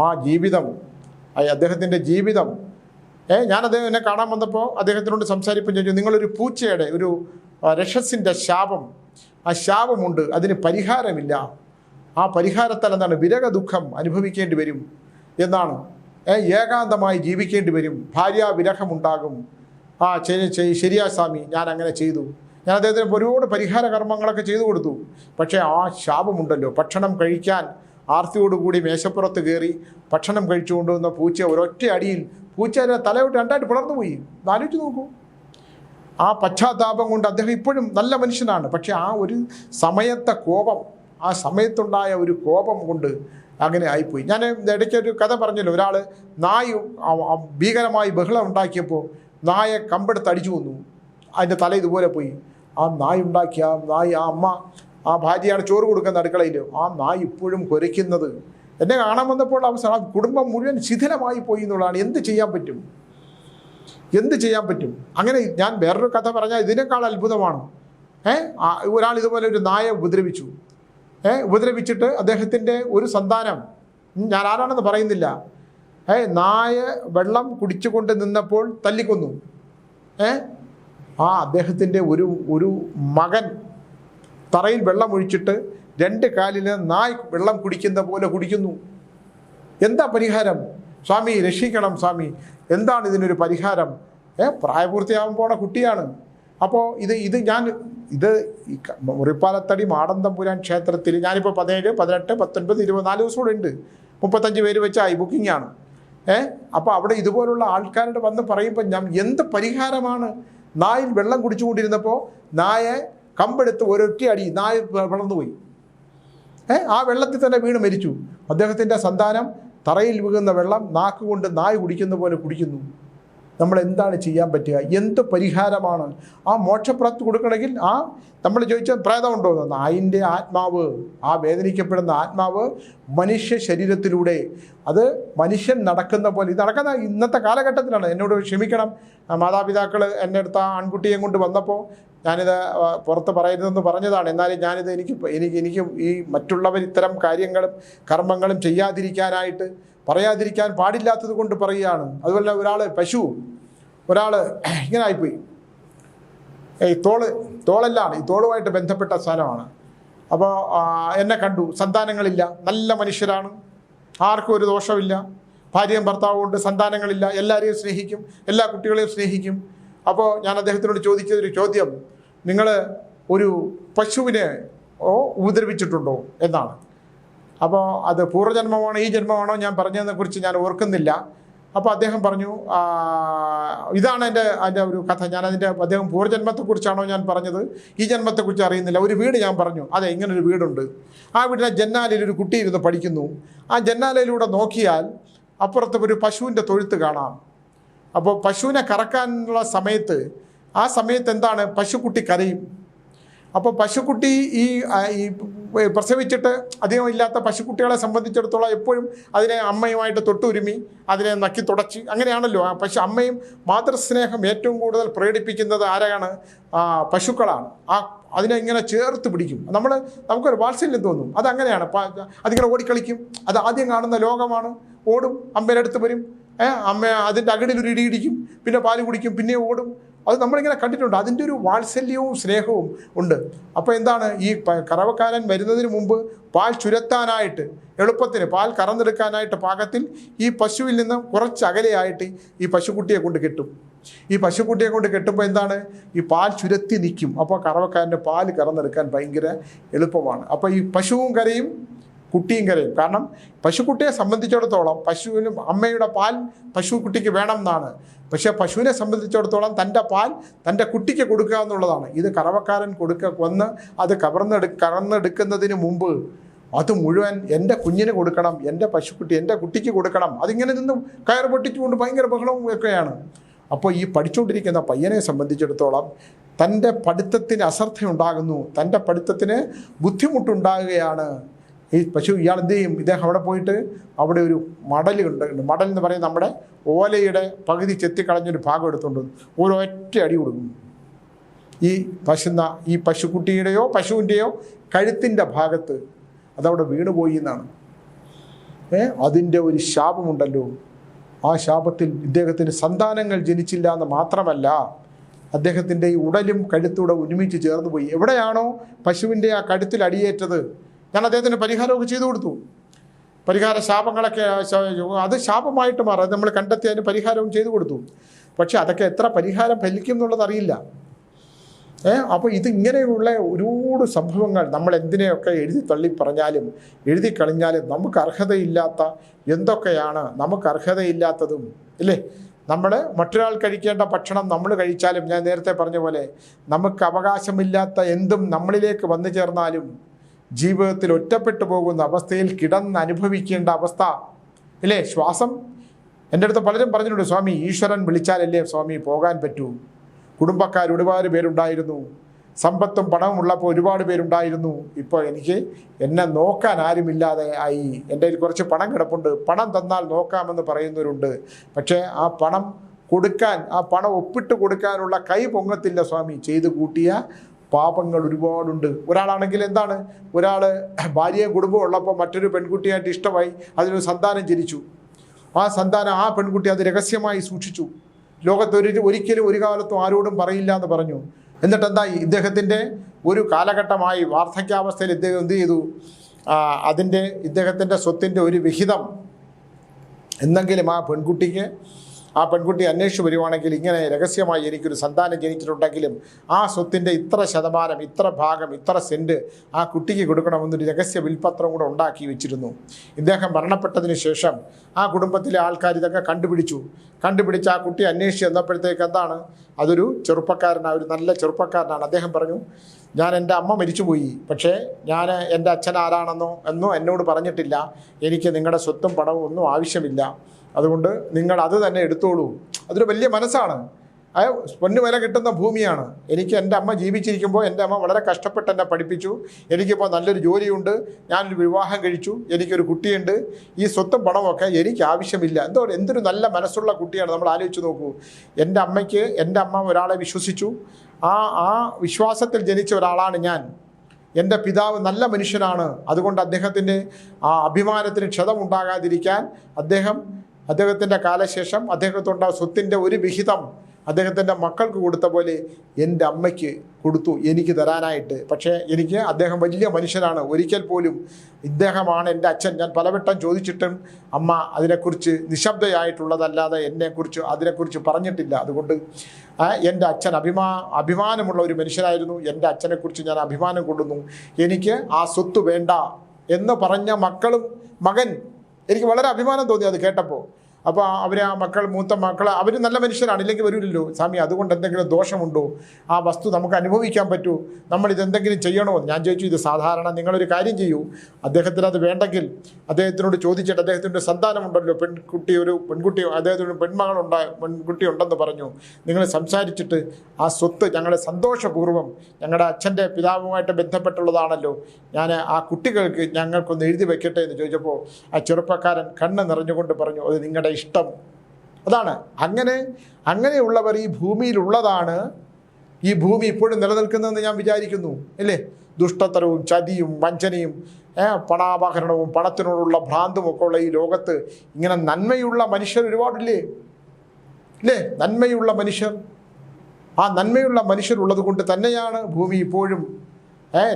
ആ ജീവിതം, അദ്ദേഹത്തിൻ്റെ ജീവിതം. ഞാൻ എന്നെ കാണാൻ വന്നപ്പോൾ അദ്ദേഹത്തിനോട് സംസാരിപ്പം ചോദിച്ചു, നിങ്ങളൊരു പൂച്ചയുടെ ഒരു രക്ഷസിൻ്റെ ആ ശാപമുണ്ട്, അതിന് പരിഹാരമില്ല. ആ പരിഹാരത്താൽ എന്താണ്? വിരക ദുഃഖം അനുഭവിക്കേണ്ടി വരും എന്നാണ്. ഏകാന്തമായി ജീവിക്കേണ്ടി വരും, ഭാര്യാവിരഹമുണ്ടാകും. ശരിയാ സ്വാമി, ഞാൻ അങ്ങനെ ചെയ്തു. ഞാൻ അദ്ദേഹത്തിന് ഒരുപാട് പരിഹാര കർമ്മങ്ങളൊക്കെ ചെയ്തു കൊടുത്തു. പക്ഷേ ആ ശാപമുണ്ടല്ലോ, ഭക്ഷണം കഴിക്കാൻ ആർത്തിയോടുകൂടി മേശപ്പുറത്ത് കയറി ഭക്ഷണം കഴിച്ചു കൊണ്ടുവന്ന പൂച്ച ഒരൊറ്റ അടിയിൽ പൂച്ചയുടെ തലയോട്ട് 2ആയിട്ട് പിളർന്നു പോയി. ആലോചിച്ച് നോക്കൂ. ആ പശ്ചാത്താപം കൊണ്ട് അദ്ദേഹം ഇപ്പോഴും നല്ല മനുഷ്യനാണ്. പക്ഷെ ആ ഒരു സമയത്തെ കോപം, ആ സമയത്തുണ്ടായ ഒരു കോപം കൊണ്ട് അങ്ങനെ ആയിപ്പോയി. ഞാൻ ഇടയ്ക്കൊരു കഥ പറഞ്ഞല്ലോ, ഒരാൾ നായ ഭീകരമായി ബഹളം ഉണ്ടാക്കിയപ്പോൾ നായ കമ്പെടുത്ത് അടിച്ചു കൊന്നു. അതിൻ്റെ തല ഇതുപോലെ പോയി. ആ നായ അമ്മ, ആ ഭാര്യയാണ് ചോറ് കൊടുക്കുന്ന അടുക്കളയിൽ, ആ നായ് ഇപ്പോഴും കുരയ്ക്കുന്നത്. എന്നെ കാണാൻ വന്നപ്പോൾ അവസാനം ആ കുടുംബം മുഴുവൻ ശിഥിലമായി പോയി എന്നുള്ളതാണ്. എന്ത് ചെയ്യാൻ പറ്റും? അങ്ങനെ ഞാൻ വേറൊരു കഥ പറഞ്ഞാൽ ഇതിനേക്കാൾ അത്ഭുതമാണ്. ഒരാൾ ഇതുപോലെ ഒരു നായ ഉപദ്രവിച്ചിട്ട് അദ്ദേഹത്തിൻ്റെ ഒരു സന്താനം, ഞാൻ ആരാണെന്ന് പറയുന്നില്ല, നായ വെള്ളം കുടിച്ചുകൊണ്ട് നിന്നപ്പോൾ തല്ലിക്കൊന്നു. അദ്ദേഹത്തിൻ്റെ ഒരു മകൻ തറയിൽ വെള്ളം ഒഴിച്ചിട്ട് 2 കാലിന് നായ് വെള്ളം കുടിക്കുന്ന പോലെ കുടിക്കുന്നു. എന്താ പരിഹാരം? സ്വാമി രക്ഷിക്കണം സ്വാമി, എന്താണ് ഇതിനൊരു പരിഹാരം? പ്രായപൂർത്തിയാകാൻ പോണ കുട്ടിയാണ്. അപ്പോൾ ഇത് മുറിപ്പാലത്തടി മാടന്തമ്പുരാൻ ക്ഷേത്രത്തിൽ ഞാനിപ്പോൾ 17, 18, 19, 24 ദിവസം കൂടെ ഉണ്ട്. 35 പേര് വെച്ചായി ബുക്കിംഗാണ്. അപ്പോൾ അവിടെ ഇതുപോലുള്ള ആൾക്കാരുടെ വന്ന് പറയുമ്പോൾ ഞാൻ എന്ത് പരിഹാരമാണ്? നായിൽ വെള്ളം കുടിച്ചുകൊണ്ടിരുന്നപ്പോൾ നായെ കമ്പെടുത്ത് ഒരൊറ്റ അടി നായ വളർന്നുപോയി. ആ വെള്ളത്തിൽ തന്നെ വീണ് മരിച്ചു. അദ്ദേഹത്തിൻ്റെ സന്താനം തറയിൽ വീഴുന്ന വെള്ളം നാക്കുകൊണ്ട് നായ കുടിക്കുന്ന പോലെ കുടിക്കുന്നു. നമ്മൾ എന്താണ് ചെയ്യാൻ പറ്റുക? എന്ത് പരിഹാരമാണ്? ആ മോക്ഷപ്രാപ്തി കൊടുക്കണമെങ്കിൽ നമ്മൾ ചോദിച്ച പ്രേതമുണ്ടോ എന്ന്, അതിൻ്റെ ആത്മാവ്, ആ വേദനിക്കപ്പെടുന്ന ആത്മാവ് മനുഷ്യ ശരീരത്തിലൂടെ, അത് മനുഷ്യൻ നടക്കുന്ന പോലെ, ഇത് നടക്കുന്ന ഇന്നത്തെ കാലഘട്ടത്തിലാണ്. എന്നോട് ക്ഷമിക്കണം, മാതാപിതാക്കൾ എൻ്റെ അടുത്ത് ആ ആൺകുട്ടിയെ കൊണ്ട് വന്നപ്പോൾ ഞാനിത് പുറത്ത് പറയരുതെന്ന് പറഞ്ഞതാണ്. എന്നാലും ഞാനിത് എനിക്ക് ഈ മറ്റുള്ളവർ ഇത്തരം കാര്യങ്ങളും കർമ്മങ്ങളും പറയാതിരിക്കാൻ പാടില്ലാത്തത് കൊണ്ട് പറയുകയാണ്. അതുപോലെ ഒരാൾ ഇങ്ങനെ ആയിപ്പോയി. തോളെല്ലാം ഈ തോളുമായിട്ട് ബന്ധപ്പെട്ട സ്ഥലമാണ്. അപ്പോൾ എന്നെ കണ്ടു, സന്താനങ്ങളില്ല, നല്ല മനുഷ്യരാണ്, ആർക്കും ഒരു ദോഷമില്ല, ഭാര്യയും ഭർത്താവും കൊണ്ട്, സന്താനങ്ങളില്ല, എല്ലാവരെയും സ്നേഹിക്കും, എല്ലാ കുട്ടികളെയും സ്നേഹിക്കും. അപ്പോൾ ഞാൻ അദ്ദേഹത്തിനോട് ചോദിച്ചൊരു ചോദ്യം, നിങ്ങൾ ഒരു പശുവിനെ ഉപദ്രവിച്ചിട്ടുണ്ടോ എന്നാണ്. അപ്പോൾ അത് പൂർവ്വജന്മമാണോ ഈ ജന്മമാണോ ഞാൻ പറഞ്ഞതിനെക്കുറിച്ച് ഞാൻ ഓർക്കുന്നില്ല. അപ്പോൾ അദ്ദേഹം പറഞ്ഞു, ഇതാണ് അതിൻ്റെ ഒരു കഥ. അദ്ദേഹം പൂർവ്വജന്മത്തെക്കുറിച്ചാണോ ഞാൻ പറഞ്ഞത്, ഈ ജന്മത്തെക്കുറിച്ച് അറിയുന്നില്ല. ഒരു വീട് ഞാൻ പറഞ്ഞു, അതെ ഇങ്ങനൊരു വീടുണ്ട്, ആ വീടിൻ്റെ ജന്നാലയിൽ ഒരു കുട്ടി ഇരുന്ന് പഠിക്കുന്നു. ആ ജന്നാലയിലൂടെ നോക്കിയാൽ അപ്പുറത്ത് ഒരു പശുവിൻ്റെ തൊഴുത്ത് കാണാം. അപ്പോൾ പശുവിനെ കറക്കാനുള്ള ആ സമയത്ത് എന്താണ്, പശുക്കുട്ടി കരയും. അപ്പോൾ പശുക്കുട്ടി ഈ പ്രസവിച്ചിട്ട് അധികം ഇല്ലാത്ത പശുക്കുട്ടികളെ സംബന്ധിച്ചിടത്തോളം എപ്പോഴും അതിനെ അമ്മയുമായിട്ട് തൊട്ടുരുമി അതിനെ നക്കി തുടച്ച്, അങ്ങനെയാണല്ലോ ആ അമ്മയും മാതൃസ്നേഹം ഏറ്റവും കൂടുതൽ പ്രകടിപ്പിക്കുന്നത് ആരാണ്? പശുക്കളാണ്. അതിനെ ഇങ്ങനെ ചേർത്ത് പിടിക്കും. നമുക്കൊരു വാത്സല്യം തോന്നും. അതങ്ങനെയാണ്. അതിങ്ങനെ ഓടിക്കളിക്കും. അത് ആദ്യം കാണുന്ന ലോകമാണ്. ഓടും, അമ്മയുടെ അടുത്ത് വരും, അമ്മ അതിൻ്റെ അകടിൽ ഒരു ഇടിയിടിക്കും, പിന്നെ പാല് കുടിക്കും, പിന്നെ ഓടും. അത് നമ്മളിങ്ങനെ കണ്ടിട്ടുണ്ട്. അതിൻ്റെ ഒരു വാത്സല്യവും സ്നേഹവും ഉണ്ട്. അപ്പോൾ എന്താണ്, ഈ കറവക്കാരൻ വരുന്നതിന് മുമ്പ് പാൽ ചുരത്താനായിട്ട് എളുപ്പത്തിന് പാൽ കറന്നെടുക്കാനായിട്ട് പാകത്തിൽ ഈ പശുവിൽ നിന്ന് കുറച്ച് അകലെയായിട്ട് ഈ പശുക്കുട്ടിയെ കൊണ്ട് കെട്ടും. ഈ പശുക്കുട്ടിയെ കൊണ്ട് കെട്ടുമ്പോൾ എന്താണ്, ഈ പാൽ ചുരത്തി നിൽക്കും. അപ്പോൾ കറവക്കാരൻ്റെ പാൽ കറന്നെടുക്കാൻ ഭയങ്കര എളുപ്പമാണ്. അപ്പോൾ ഈ പശുവും കരയും, കുട്ടിയും കരയും. കാരണം പശുക്കുട്ടിയെ സംബന്ധിച്ചിടത്തോളം പശുവിന് അമ്മയുടെ പാൽ പശുക്കുട്ടിക്ക് വേണം എന്നാണ്. പക്ഷേ പശുവിനെ സംബന്ധിച്ചിടത്തോളം തൻ്റെ പാൽ തൻ്റെ കുട്ടിക്ക് കൊടുക്കുക എന്നുള്ളതാണ്. ഇത് കറവക്കാരൻ കൊന്ന് അത് കറന്നെടുക്കുന്നതിന് മുമ്പ് അത് മുഴുവൻ എൻ്റെ കുഞ്ഞിന് കൊടുക്കണം, എൻ്റെ കുട്ടിക്ക് കൊടുക്കണം. അതിങ്ങനെ നിന്നും കയർ പൊട്ടിച്ചുകൊണ്ട് ഭയങ്കര ബഹളവും ഒക്കെയാണ്. അപ്പോൾ ഈ പഠിച്ചുകൊണ്ടിരിക്കുന്ന പയ്യനെ സംബന്ധിച്ചിടത്തോളം തൻ്റെ പഠിത്തത്തിന് അശ്രദ്ധയുണ്ടാകുന്നു, തൻ്റെ പഠിത്തത്തിന് ബുദ്ധിമുട്ടുണ്ടാകുകയാണ്. ഈ പശു ഇയാൾ എന്ത് ചെയ്യും, ഇദ്ദേഹം അവിടെ പോയിട്ട് അവിടെ ഒരു മടലുണ്ട്. മടൽ എന്ന് പറയുന്നത് നമ്മുടെ ഓലയുടെ പകുതി ചെത്തിക്കളഞ്ഞൊരു ഭാഗം എടുത്തുകൊണ്ട് ഒരൊറ്റ അടി കൊടുക്കും. ഈ പശുക്കുട്ടിയുടെയോ പശുവിൻ്റെയോ കഴുത്തിൻ്റെ ഭാഗത്ത് അതവിടെ വീണുപോയി എന്നാണ്. അതിൻ്റെ ഒരു ശാപമുണ്ടല്ലോ. ആ ശാപത്തിൽ ഇദ്ദേഹത്തിന് സന്താനങ്ങൾ ജനിച്ചില്ല എന്ന് മാത്രമല്ല, അദ്ദേഹത്തിൻ്റെ ഈ ഉടലും കഴുത്തൂടെ ഒരുമിച്ച് ചേർന്ന് പോയി. എവിടെയാണോ പശുവിൻ്റെ ആ കഴുത്തിൽ അടിയേറ്റത്, ഞാൻ അദ്ദേഹത്തിന് പരിഹാരമൊക്കെ ചെയ്തു കൊടുത്തു. ശാപങ്ങളൊക്കെ അത് ശാപമായിട്ട് മാറും. അത് നമ്മൾ കണ്ടെത്തി അതിന് പരിഹാരവും ചെയ്തു കൊടുത്തു. പക്ഷെ അതൊക്കെ എത്ര പരിഹാരം ഫലിക്കും എന്നുള്ളത് അറിയില്ല. അപ്പോൾ ഇങ്ങനെയുള്ള ഒരുപാട് സംഭവങ്ങൾ നമ്മൾ എന്തിനെയൊക്കെ എഴുതി കളഞ്ഞാലും നമുക്ക് അർഹതയില്ലാത്ത എന്തൊക്കെയാണ് നമുക്ക് അർഹതയില്ലാത്തതും ഇല്ലേ. നമ്മൾ മറ്റൊരാൾ കഴിക്കേണ്ട ഭക്ഷണം നമ്മൾ കഴിച്ചാലും, ഞാൻ നേരത്തെ പറഞ്ഞ പോലെ നമുക്ക് അവകാശമില്ലാത്ത എന്തും നമ്മളിലേക്ക് വന്നു ചേർന്നാലും ജീവിതത്തിൽ ഒറ്റപ്പെട്ടു പോകുന്ന അവസ്ഥയിൽ അനുഭവിക്കേണ്ട അവസ്ഥ ഇല്ലേ. ശ്വാസം, എൻ്റെ അടുത്ത് പലരും പറഞ്ഞിട്ടുണ്ട്, സ്വാമി ഈശ്വരൻ വിളിച്ചാലല്ലേ സ്വാമി പോകാൻ പറ്റൂ. കുടുംബക്കാർ ഒരുപാട് പേരുണ്ടായിരുന്നു, സമ്പത്തും പണവും ഉള്ളപ്പോൾ ഒരുപാട് പേരുണ്ടായിരുന്നു. ഇപ്പോൾ എന്നെ നോക്കാൻ ആരുമില്ലാതെ ആയി. എൻ്റെ കയ്യിൽ കുറച്ച് പണം കിടപ്പുണ്ട്, പണം തന്നാൽ നോക്കാമെന്ന് പറയുന്നവരുണ്ട്. പക്ഷേ ആ പണം ഒപ്പിട്ട് കൊടുക്കാനുള്ള കൈ പൊങ്ങത്തില്ല സ്വാമി. ചെയ്തു കൂട്ടിയ പാപങ്ങൾ ഒരുപാടുണ്ട്. ഒരാളാണെങ്കിൽ എന്താണ്, ഭാര്യയെ കുടുംബം ഉള്ളപ്പോൾ മറ്റൊരു പെൺകുട്ടിയായിട്ട് ഇഷ്ടമായി, അതിനൊരു സന്താനം ജനിച്ചു. ആ പെൺകുട്ടി അത് രഹസ്യമായി സൂക്ഷിച്ചു. ഒരിക്കലും ഒരു കാലത്തും ആരോടും പറയില്ല എന്ന് പറഞ്ഞു. എന്നിട്ട് എന്തായി, ഇദ്ദേഹത്തിൻ്റെ ഒരു കാലഘട്ടമായി വാർദ്ധക്യാവസ്ഥയിൽ ഇദ്ദേഹം എന്ത് ചെയ്തു, ഇദ്ദേഹത്തിൻ്റെ സ്വത്തിൻ്റെ ഒരു വിഹിതം എന്തെങ്കിലും ആ പെൺകുട്ടി അന്വേഷിച്ച് വരുവാണെങ്കിൽ, ഇങ്ങനെ രഹസ്യമായി എനിക്കൊരു സന്താനം ജനിച്ചിട്ടുണ്ടെങ്കിലും ആ സ്വത്തിൻ്റെ ഇത്ര ശതമാനം, ഇത്ര ഭാഗം, ഇത്ര സെൻറ്റ് ആ കുട്ടിക്ക് കൊടുക്കണമെന്നൊരു രഹസ്യ വിൽപത്രം കൂടെ ഉണ്ടാക്കി വെച്ചിരുന്നു. ഇദ്ദേഹം മരണപ്പെട്ടതിന് ശേഷം ആ കുടുംബത്തിലെ ആൾക്കാർ ഇതൊക്കെ കണ്ടുപിടിച്ച് ആ കുട്ടി അന്വേഷിച്ച് ചെന്നപ്പോഴത്തേക്ക് എന്താണ്, അതൊരു ഒരു നല്ല ചെറുപ്പക്കാരനാണ്. അദ്ദേഹം പറഞ്ഞു, ഞാൻ എൻ്റെ അമ്മ മരിച്ചുപോയി, പക്ഷേ ഞാൻ എൻ്റെ അച്ഛൻ ആരാണെന്നോ എന്നോ എന്നോട് പറഞ്ഞിട്ടില്ല. എനിക്ക് നിങ്ങളുടെ സ്വത്തും പണവും ഒന്നും ആവശ്യമില്ല. അതുകൊണ്ട് നിങ്ങൾ അത് തന്നെ എടുത്തോളൂ. അതൊരു വലിയ മനസ്സാണ്. പൊന്നു വില കിട്ടുന്ന ഭൂമിയാണ്. എനിക്ക് എൻ്റെ അമ്മ ജീവിച്ചിരിക്കുമ്പോൾ എൻ്റെ അമ്മ വളരെ കഷ്ടപ്പെട്ട് എന്നെ പഠിപ്പിച്ചു. എനിക്കിപ്പോൾ നല്ലൊരു ജോലിയുണ്ട്, ഞാനൊരു വിവാഹം കഴിച്ചു, എനിക്കൊരു കുട്ടിയുണ്ട്. ഈ സ്വത്തും പണമൊക്കെ എനിക്ക് ആവശ്യമില്ല. എന്തൊരു നല്ല മനസ്സുള്ള കുട്ടിയാണ്. നമ്മൾ ആലോചിച്ച് നോക്കൂ. എൻ്റെ അമ്മ ഒരാളെ വിശ്വസിച്ചു. ആ വിശ്വാസത്തിൽ ജനിച്ച ഒരാളാണ് ഞാൻ. എൻ്റെ പിതാവ് നല്ല മനുഷ്യനാണ്. അതുകൊണ്ട് അദ്ദേഹത്തിൻ്റെ ആ അഭിമാനത്തിന് ക്ഷതമുണ്ടാകാതിരിക്കാൻ അദ്ദേഹത്തിൻ്റെ കാലശേഷം അദ്ദേഹത്തുണ്ടായ സ്വത്തിൻ്റെ ഒരു വിഹിതം അദ്ദേഹത്തിൻ്റെ മക്കൾക്ക് കൊടുത്ത പോലെ എൻ്റെ അമ്മയ്ക്ക് കൊടുത്തു, എനിക്ക് തരാനായിട്ട്. പക്ഷേ അദ്ദേഹം വലിയ മനുഷ്യനാണ്. ഒരിക്കൽ പോലും ഇദ്ദേഹമാണ് എൻ്റെ അച്ഛൻ, ഞാൻ പലവട്ടം ചോദിച്ചിട്ടും അമ്മ അതിനെക്കുറിച്ച് നിശബ്ദയായിട്ടുള്ളതല്ലാതെ അതിനെക്കുറിച്ച് പറഞ്ഞിട്ടില്ല. അതുകൊണ്ട് എൻ്റെ അച്ഛൻ അഭിമാനമുള്ള ഒരു മനുഷ്യനായിരുന്നു. എൻ്റെ അച്ഛനെക്കുറിച്ച് ഞാൻ അഭിമാനം കൊള്ളുന്നു. എനിക്ക് ആ സ്വത്ത് വേണ്ട എന്ന് പറഞ്ഞ മകൻ എനിക്ക് വളരെ അഭിമാനം തോന്നി അത് കേട്ടപ്പോൾ. അപ്പോൾ മൂത്ത മക്കൾ അവർ നല്ല മനുഷ്യരാണ്, ഇല്ലെങ്കിൽ വരില്ലല്ലോ. സ്വാമി, അതുകൊണ്ട് എന്തെങ്കിലും ദോഷമുണ്ടോ? ആ വസ്തു നമുക്ക് അനുഭവിക്കാൻ പറ്റൂ, നമ്മളിതെന്തെങ്കിലും ചെയ്യണോ? ഞാൻ ചോദിച്ചു, ഇത് സാധാരണ നിങ്ങളൊരു കാര്യം ചെയ്യൂ, അദ്ദേഹത്തിന് അത് വേണ്ടെങ്കിൽ അദ്ദേഹത്തിനോട് ചോദിച്ചിട്ട്, അദ്ദേഹത്തിൻ്റെ സന്താനമുണ്ടല്ലോ, പെൺകുട്ടി അദ്ദേഹത്തിന് പെൺകുട്ടി ഉണ്ടെന്ന് പറഞ്ഞു, നിങ്ങൾ സംസാരിച്ചിട്ട് ആ സ്വത്ത് ഞങ്ങളെ സന്തോഷപൂർവ്വം, ഞങ്ങളുടെ അച്ഛൻ്റെ പിതാവുമായിട്ട് ബന്ധപ്പെട്ടുള്ളതാണല്ലോ, ആ കുട്ടികൾക്ക് ഞങ്ങൾക്കൊന്ന് എഴുതി വെക്കട്ടെ എന്ന് ചോദിച്ചപ്പോൾ ആ ചെറുപ്പക്കാരൻ കണ്ണ് നിറഞ്ഞുകൊണ്ട് പറഞ്ഞു, അത് നിങ്ങളുടെ ഇഷ്ടം. അതാണ് അങ്ങനെയുള്ളവർ ഈ ഭൂമിയിലുള്ളതാണ്. ഈ ഭൂമി ഇപ്പോഴും നിലനിൽക്കുന്നതെന്ന് ഞാൻ വിചാരിക്കുന്നു, അല്ലേ? ദുഷ്ടത്തരവും ചതിയും വഞ്ചനയും പണാപഹരണവും പണത്തിനോടുള്ള ഭ്രാന്തും ഒക്കെ ഉള്ള ഈ ലോകത്ത് ഇങ്ങനെ നന്മയുള്ള മനുഷ്യർ ഒരുപാടില്ലേ? നന്മയുള്ള മനുഷ്യർ. ആ നന്മയുള്ള മനുഷ്യരുള്ളത് കൊണ്ട് തന്നെയാണ് ഭൂമി ഇപ്പോഴും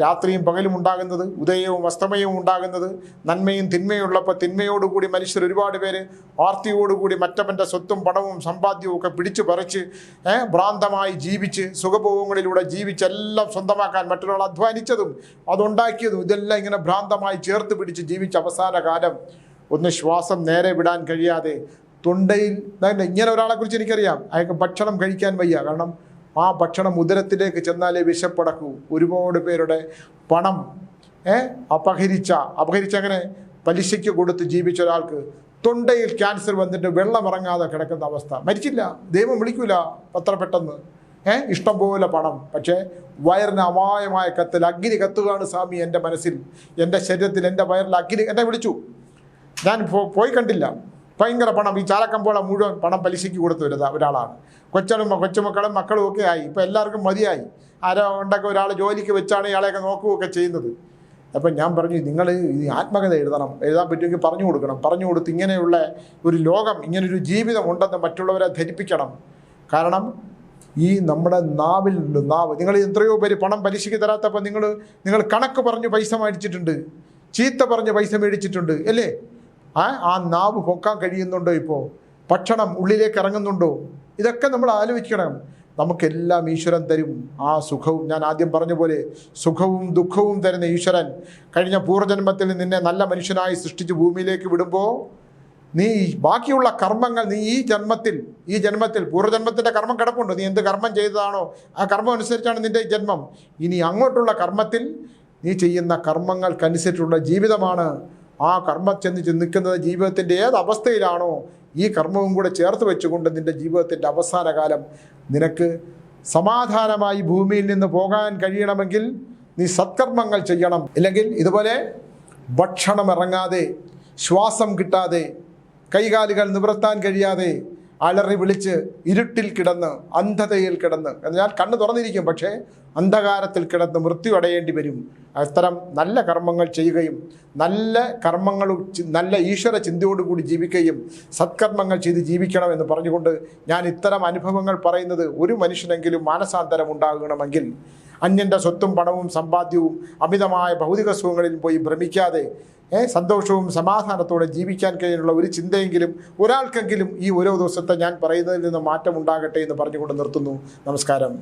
രാത്രിയും പകലും ഉണ്ടാകുന്നത്, ഉദയവും അസ്തമയവും ഉണ്ടാകുന്നത്. നന്മയും തിന്മയും ഉള്ളപ്പോൾ തിന്മയോടുകൂടി മനുഷ്യർ ഒരുപാട് പേര് ആർത്തിയോടുകൂടി മറ്റവൻ്റെ സ്വത്തും പണവും സമ്പാദ്യവും ഒക്കെ പിടിച്ചു പറിച്ച് ഭ്രാന്തമായി ജീവിച്ച് സുഖഭോഗങ്ങളിലൂടെ ജീവിച്ചെല്ലാം സ്വന്തമാക്കാൻ മറ്റൊരാൾ അധ്വാനിച്ചതും അതുണ്ടാക്കിയതും ഇതെല്ലാം ഇങ്ങനെ ഭ്രാന്തമായി ചേർത്ത് പിടിച്ച് ജീവിച്ച അവസാന കാലം ഒന്ന് ശ്വാസം നേരെ വിടാൻ കഴിയാതെ തൊണ്ടയിൽ ഇങ്ങനെ ഒരാളെക്കുറിച്ച് എനിക്കറിയാം. അയാൾക്ക് ഭക്ഷണം കഴിക്കാൻ വയ്യ. കാരണം ആ ഭക്ഷണം ഉദരത്തിലേക്ക് ചെന്നാലേ വിശപ്പടക്കൂ. ഒരുപാട് പേരുടെ പണം അപഹരിച്ചങ്ങനെ പലിശയ്ക്ക് കൊടുത്ത് ജീവിച്ച ഒരാൾക്ക് തൊണ്ടയിൽ ക്യാൻസർ വന്നിട്ട് വെള്ളം ഇറങ്ങാതെ കിടക്കുന്ന അവസ്ഥ. മരിച്ചില്ല, ദൈവം വിളിക്കൂല അത്ര പെട്ടെന്ന്. ഇഷ്ടം പോലെ പണം, പക്ഷേ വയറിന് അപായമായ അഗ്നി കത്തുകയാണ് സ്വാമി എൻ്റെ മനസ്സിൽ, എൻ്റെ ശരീരത്തിൽ, എൻ്റെ വയറിൽ അഗ്നി. എന്നെ വിളിച്ചു, ഞാൻ പോയി കണ്ടില്ല. ഭയങ്കര പണം, ഈ ചാലക്കമ്പോള മുഴുവൻ പണം പലിശയ്ക്ക് കൊടുത്തു ഒരാളാണ്. കൊച്ചുമക്കളും മക്കളും ഒക്കെ ആയി. ഇപ്പോൾ എല്ലാവർക്കും മതിയായി. ആരോ ഉണ്ടൊക്കെ ഒരാൾ ജോലിക്ക് വെച്ചാണ് ഇയാളെയൊക്കെ നോക്കുകയൊക്കെ ചെയ്യുന്നത്. അപ്പം ഞാൻ പറഞ്ഞു, നിങ്ങൾ ഈ ആത്മകഥ എഴുതാൻ പറ്റുമെങ്കിൽ പറഞ്ഞു കൊടുക്കണം. പറഞ്ഞു കൊടുത്ത് ഇങ്ങനെയുള്ള ഒരു ലോകം, ഇങ്ങനൊരു ജീവിതം ഉണ്ടെന്ന് മറ്റുള്ളവരെ ധരിപ്പിക്കണം. കാരണം ഈ നമ്മുടെ നാവ്, നിങ്ങൾ എത്രയോ പേര് പണം പലിശയ്ക്ക് തരാത്തപ്പോൾ നിങ്ങൾ കണക്ക് പറഞ്ഞ് പൈസ മേടിച്ചിട്ടുണ്ട്, ചീത്ത പറഞ്ഞ് പൈസ മേടിച്ചിട്ടുണ്ട്, അല്ലേ? ആ നാവ് പൊക്കാൻ കഴിയുന്നുണ്ടോ? ഇപ്പോൾ ഭക്ഷണം ഉള്ളിലേക്ക് ഇറങ്ങുന്നുണ്ടോ? ഇതൊക്കെ നമ്മൾ ആലോചിക്കണം. നമുക്കെല്ലാം ഈശ്വരൻ തരും. ആ സുഖവും, ഞാൻ ആദ്യം പറഞ്ഞ പോലെ സുഖവും ദുഃഖവും തരുന്ന ഈശ്വരൻ കഴിഞ്ഞ പൂർവ്വജന്മത്തിൽ നിന്നെ നല്ല മനുഷ്യനായി സൃഷ്ടിച്ച് ഭൂമിയിലേക്ക് വിടുമ്പോൾ നീ ബാക്കിയുള്ള കർമ്മങ്ങൾ ഈ ജന്മത്തിൽ പൂർവ്വജന്മത്തിൻ്റെ കർമ്മം കിടപ്പുണ്ട്. നീ എന്ത് കർമ്മം ചെയ്തതാണോ ആ കർമ്മം അനുസരിച്ചാണ് നിൻ്റെ ജന്മം. ഇനി അങ്ങോട്ടുള്ള കർമ്മത്തിൽ നീ ചെയ്യുന്ന കർമ്മങ്ങൾക്കനുസരിച്ചുള്ള ജീവിതമാണ്. ആ കർമ്മം ചെന്ന് നിൽക്കുന്നത് ജീവിതത്തിൻ്റെ ഏത് അവസ്ഥയിലാണോ ഈ കർമ്മവും കൂടെ ചേർത്ത് വെച്ചുകൊണ്ട് നിൻ്റെ ജീവിതത്തിൻ്റെ അവസാന കാലം നിനക്ക് സമാധാനമായി ഭൂമിയിൽ നിന്ന് പോകാൻ കഴിയണമെങ്കിൽ നീ സത്കർമ്മങ്ങൾ ചെയ്യണം. ഇല്ലെങ്കിൽ ഇതുപോലെ ഭക്ഷണം ഇറങ്ങാതെ, ശ്വാസം കിട്ടാതെ, കൈകാലുകൾ നിവർത്താൻ കഴിയാതെ അലറി വിളിച്ച് ഇരുട്ടിൽ കിടന്ന് അന്ധതയിൽ കിടന്ന്, എന്നാൽ കണ്ണ് തുറന്നിരിക്കും, പക്ഷേ അന്ധകാരത്തിൽ കിടന്ന് മൃത്യു അടയേണ്ടി വരും. അത്തരം നല്ല കർമ്മങ്ങൾ ചെയ്യുകയും നല്ല ഈശ്വര ചിന്തയോടുകൂടി ജീവിക്കുകയും സത്കർമ്മങ്ങൾ ചെയ്ത് ജീവിക്കണമെന്ന് പറഞ്ഞുകൊണ്ട് ഞാൻ ഇത്തരം അനുഭവങ്ങൾ പറയുന്നത്, ഒരു മനുഷ്യനെങ്കിലും മാനസാന്തരം ഉണ്ടാകണമെങ്കിൽ അന്യൻ്റെ സ്വത്തും പണവും സമ്പാദ്യവും അമിതമായ ഭൗതിക സുഖങ്ങളിൽ പോയി ഭ്രമിക്കാതെ സന്തോഷവും സമാധാനത്തോടെ ജീവിക്കാൻ കഴിയാനുള്ള ഒരു ചിന്തയെങ്കിലും ഒരാൾക്കെങ്കിലും ഈ ഓരോ ദിവസത്തെ ഞാൻ പറയുന്നതിൽ നിന്ന് മാറ്റമുണ്ടാകട്ടെ എന്ന് പറഞ്ഞുകൊണ്ട് നിർത്തുന്നു. നമസ്കാരം.